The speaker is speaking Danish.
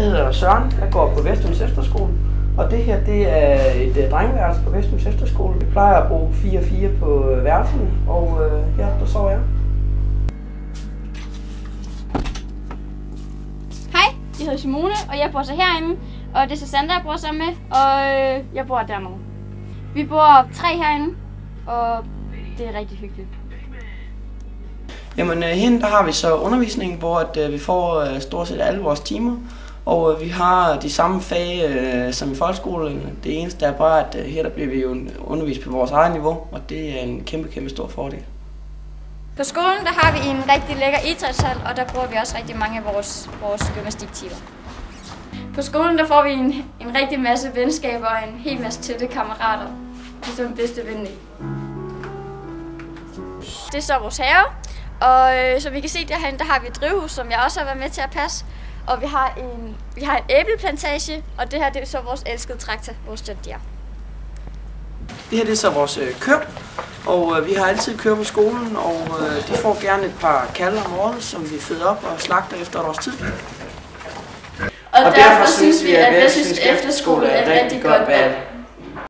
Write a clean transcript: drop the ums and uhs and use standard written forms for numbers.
hedder Søren, jeg går på Vesthus Efterskole, og det her det er et drengeværelse på Vesthus Efterskole. Vi plejer at bruge 4 på værelserne, og her der sover jeg. Hej, jeg hedder Simone, og jeg bor så herinde, og det er så Sandra, jeg bor sammen med, og jeg bor dernede. Vi bor 3 herinde, og det er rigtig hyggeligt. Jamen herinde der har vi så undervisning, hvor vi får stort set alle vores timer, og vi har de samme fag som i folkeskolen. Det eneste er bare, at her der bliver vi jo undervist på vores eget niveau, og det er en kæmpe stor fordel. På skolen der har vi en rigtig lækker idrætshal, og der bruger vi også rigtig mange af vores gymnastiktimer. På skolen der får vi en rigtig masse venskaber og en hel masse tætte kammerater, ligesom bedste ven. Det er så vores have, og som vi kan se derhen, der har vi et drivhus, som jeg også har været med til at passe. Og vi har en æbleplantage, og det her det er så vores elskede traktor, vores John Deere. Det her det er så vores køer, og vi har altid køer på skolen, og de får gerne et par kalve om året, som vi føder op og slagter efter et års tid. Og derfor synes vi, at Vesthus Efterskole er et rigtig godt valg.